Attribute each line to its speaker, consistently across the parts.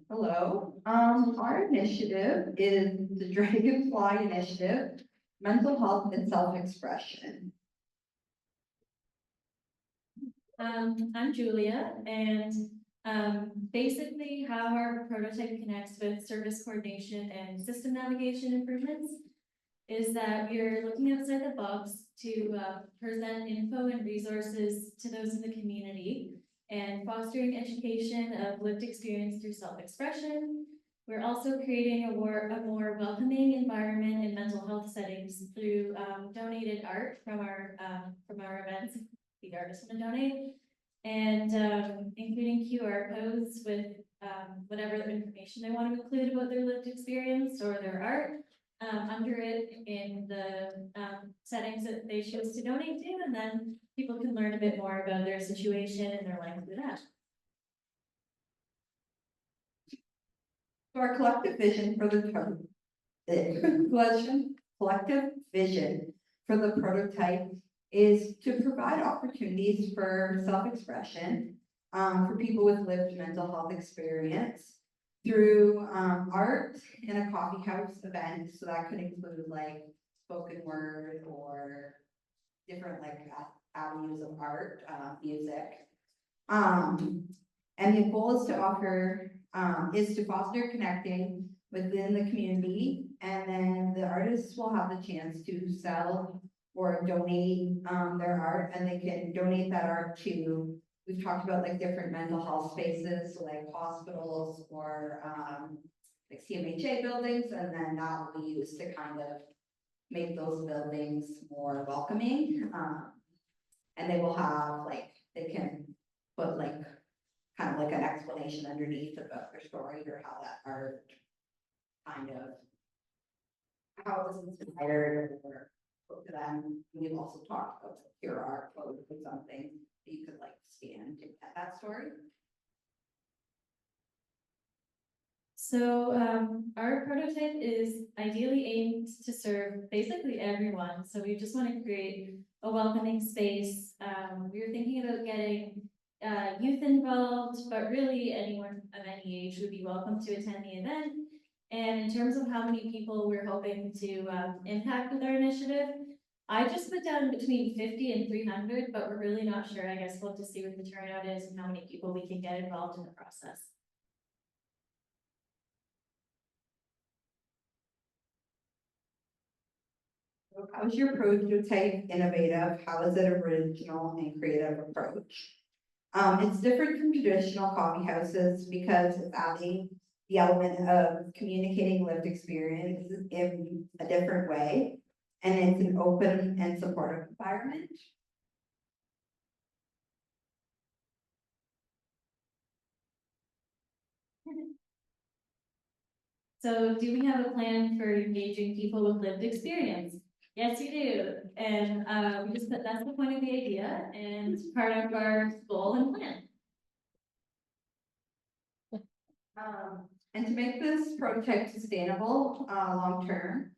Speaker 1: Hello. Our initiative is the Dragonfly Initiative, Mental Health and Self-Expression.
Speaker 2: I'm Julia, and basically how our prototype connects with service coordination and system navigation improvements is that we're looking outside the box to present info and resources to those in the community and fostering education of lived experience through self-expression. We're also creating a more welcoming environment in mental health settings through donated art from our events. The artists want to donate, and including QR codes with whatever information they want to include about their lived experience or their art under it in the settings that they choose to donate to, and then people can learn a bit more about their situation and their life through that.
Speaker 1: So our collective vision for the prototype is to provide opportunities for self-expression for people with lived mental health experience through art in a coffee house event. So that could include like spoken word or different like avenues of art, music. And the goal is to foster connecting within the community, and then the artists will have the chance to sell or donate their art, and they can donate that art to, we've talked about like different mental health spaces, so like hospitals or like CMHA buildings, and then that will be used to kind of make those buildings more welcoming. And they will have like, they can put like kind of like an explanation underneath about their story or how that art kind of, how it was inspired or spoke to them. We've also talked about your art code or something that you could like scan to get that story.
Speaker 2: So our prototype is ideally aimed to serve basically everyone. So we just want to create a welcoming space. We were thinking about getting youth involved, but really anyone of any age would be welcome to attend the event. And in terms of how many people we're hoping to impact with our initiative, I just put down between 50 and 300, but we're really not sure. I guess we'll have to see what the turnout is and how many people we can get involved in the process.
Speaker 1: So how is your prototype innovative? How is it original and creative approach? It's different from traditional coffee houses because it's adding the element of communicating lived experiences in a different way. And it's an open and supportive environment.
Speaker 2: So do we have a plan for engaging people with lived experience? Yes, you do. And we just put that's the point of the idea and part of our goal and plan.
Speaker 1: And to make this prototype sustainable long term,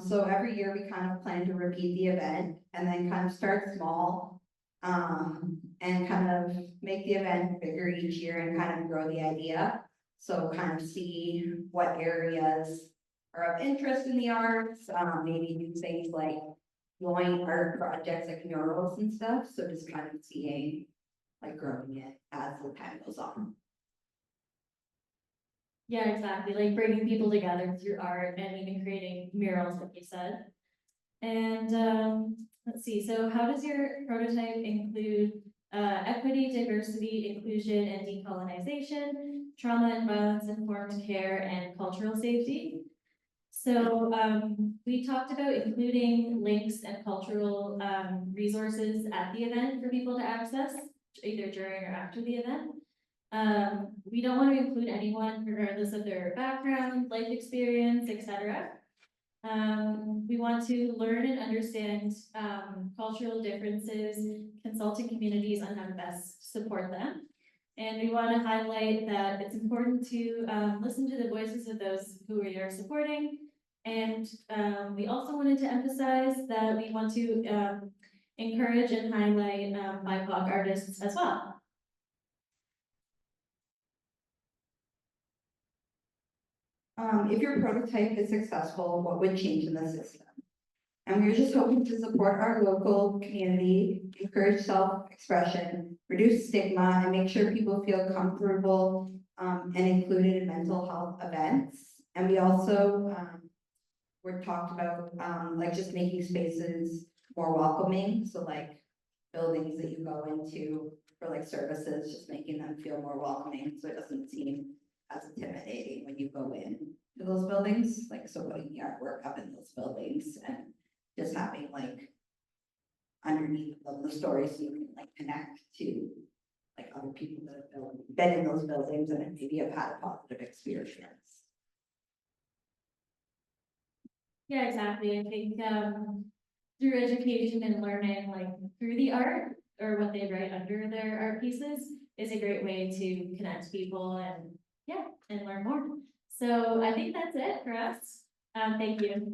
Speaker 1: so every year we kind of plan to repeat the event and then kind of start small and kind of make the event bigger each year and kind of grow the idea. So kind of see what areas are of interest in the arts, maybe do things like joint art projects like murals and stuff. So just kind of seeing like growing it as the time goes on.
Speaker 2: Yeah, exactly. Like bringing people together through art and even creating murals, like you said. And let's see. So how does your prototype include equity, diversity, inclusion, and decolonization, trauma and violence informed care, and cultural safety? So we talked about including links and cultural resources at the event for people to access, either during or after the event. We don't want to include anyone regardless of their background, life experience, etc. We want to learn and understand cultural differences, consulting communities on how to best support them. And we want to highlight that it's important to listen to the voices of those who we are supporting. And we also wanted to emphasize that we want to encourage and highlight BIPOC artists as well.
Speaker 1: If your prototype is successful, what would change in the system? And we're just hoping to support our local community, encourage self-expression, reduce stigma, and make sure people feel comfortable and included in mental health events. And we also we're talked about like just making spaces more welcoming. So like buildings that you go into for like services, just making them feel more welcoming, so it doesn't seem as intimidating when you go in to those buildings, like so putting the artwork up in those buildings and just having like underneath of the story so you can like connect to like other people that have been in those buildings and maybe have had a positive experience.
Speaker 2: Yeah, exactly. I think through education and learning, like through the art or what they write under their art pieces is a great way to connect people and yeah, and learn more. So I think that's it for us. Thank you.